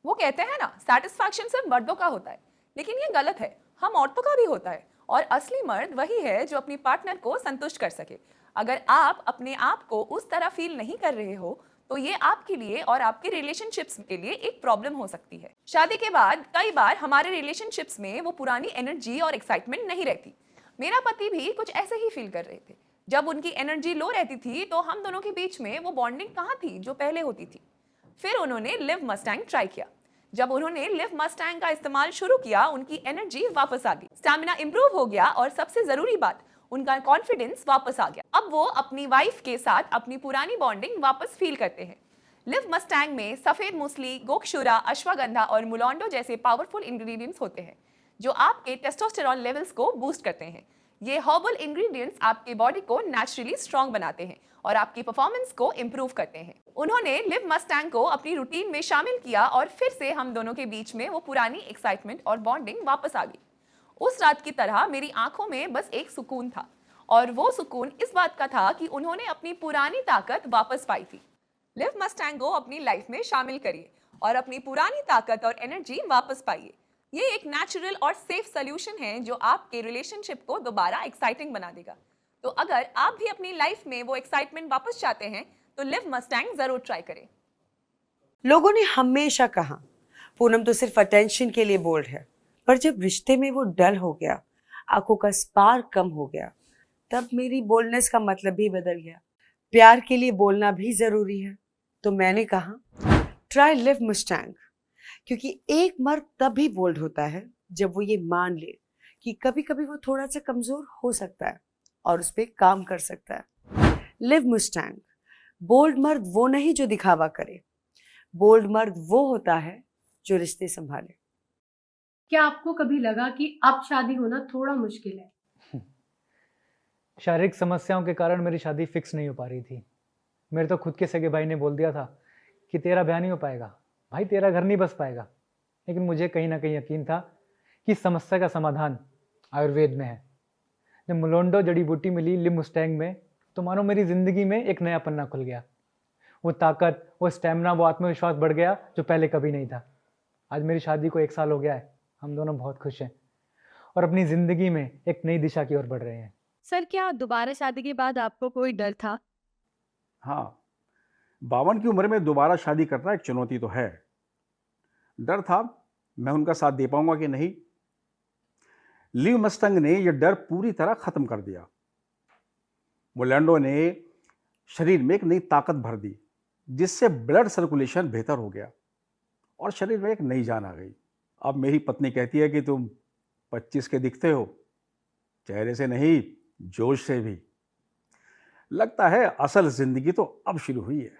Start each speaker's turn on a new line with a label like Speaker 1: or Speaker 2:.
Speaker 1: वो कहते हैं ना, सेटिस्फैक्शन सिर्फ मर्दों का होता है, लेकिन ये गलत है। हम औरतों का भी होता है, और असली मर्द वही है जो अपनी पार्टनर को संतुष्ट कर सके। अगर आप अपने आप को उस तरह फील नहीं कर रहे हो, तो ये आपके लिए और आपके रिलेशनशिप्स के लिए एक प्रॉब्लम हो सकती है। शादी के बाद कई बार हमारे रिलेशनशिप्स में वो पुरानी एनर्जी और एक्साइटमेंट नहीं रहती। मेरा पति भी कुछ ऐसे ही फील कर रहे थे। जब उनकी एनर्जी लो रहती थी, तो हम दोनों के बीच में वो बॉन्डिंग कहाँ थी जो पहले होती थी। फिर उन्होंने लिव मस्टैंग ट्राई किया। जब उन्होंने लिव मस्टैंग का इस्तेमाल शुरू किया, उनकी एनर्जी वापस आ गई, स्टैमिना इंप्रूव हो गया, और सबसे जरूरी बात, उनका कॉन्फिडेंस वापस आ गया। अब वो अपनी वाइफ के साथ अपनी पुरानी बॉन्डिंग वापस फील करते हैं। लिव मस्टैंग में सफेद मूसली, गोक्षुरा, अश्वगंधा और मुलॉन्डो जैसे पावरफुल इंग्रेडिएंट्स होते हैं, जो आपके टेस्टोस्टेरॉन लेवल्स को बूस्ट करते हैं। ये हर्बल इंग्रेडिएंट्स आपके बॉडी को नेचुरली स्ट्रांग बनाते हैं और आपकी परफॉर्मेंस को इंप्रूव करते हैं। उन्होंने लिव मस्टैंग को अपनी रूटीन में शामिल किया, और फिर से हम दोनों के बीच में वो पुरानी एक्साइटमेंट और बॉन्डिंग वापस आ गई। उस रात की तरह मेरी आंखों में बस एक सुकून था, और वो सुकून इस बात का था कि उन्होंने अपनी पुरानी ताकत वापस पाई थी। लिव मस्टैंग को अपनी लाइफ में शामिल करिए और अपनी पुरानी ताकत और एनर्जी वापस पाइए। ये एक नेचुरल और सेफ सोल्यूशन है जो आपके रिलेशनशिप को दोबारा एक्साइटिंग बना देगा। तो अगर आप भी अपनी लाइफ में वो एक्साइटमेंट वापस चाहते हैं, तो लिव मस्टैंग जरूर ट्राई करें।
Speaker 2: लोगों ने हमेशा कहा पूनम तो सिर्फ अटेंशन के लिए बोल्ड है, पर जब रिश्ते में वो डल हो गया, आंखों का स्पार्क कम हो गया, तब मेरी बोल्डनेस का मतलब भी बदल गया। प्यार के लिए बोलना भी जरूरी है। तो मैंने कहा ट्राई लिव मस्टैंग, क्योंकि एक मर्द तभी बोल्ड होता है जब वो ये मान ले कि कभी कभी वो थोड़ा सा कमजोर हो सकता है और उस पर काम कर सकता है। Live Mustang. बोल्ड मर्द वो नहीं जो दिखावा करे, बोल्ड मर्द वो होता है जो रिश्ते संभाले।
Speaker 3: क्या आपको कभी लगा कि अब शादी होना थोड़ा मुश्किल है?
Speaker 4: शारीरिक समस्याओं के कारण मेरी शादी फिक्स नहीं हो पा रही थी। मेरे तो खुद के सगे भाई ने बोल दिया था कि तेरा ब्याह नहीं हो पाएगा, भाई तेरा घर नहीं बस पाएगा। लेकिन मुझे कहीं ना कहीं यकीन था कि समस्या का समाधान आयुर्वेद में है। जब मुलोंडो जड़ी बूटी मिली लिव मस्टैंग में, तो मानो मेरी जिंदगी में एक नया पन्ना खुल गया। वो ताकत, वो स्टेमिना, वो आत्मविश्वास बढ़ गया जो पहले कभी नहीं था। आज मेरी शादी को 1 साल हो गया है। हम दोनों बहुत खुश हैं और अपनी जिंदगी में एक नई दिशा की ओर बढ़ रहे हैं।
Speaker 5: सर, क्या दोबारा शादी के बाद आपको कोई डर था?
Speaker 6: हाँ, 52 की उम्र में दोबारा शादी करना एक चुनौती तो है। डर था मैं उनका साथ दे पाऊंगा कि नहीं। लिव मस्टैंग ने यह डर पूरी तरह खत्म कर दिया। मुलैंडो ने शरीर में एक नई ताकत भर दी, जिससे ब्लड सर्कुलेशन बेहतर हो गया और शरीर में एक नई जान आ गई। अब मेरी पत्नी कहती है कि तुम 25 के दिखते हो, चेहरे से नहीं जोश से भी। लगता है असल जिंदगी तो अब शुरू हुई है।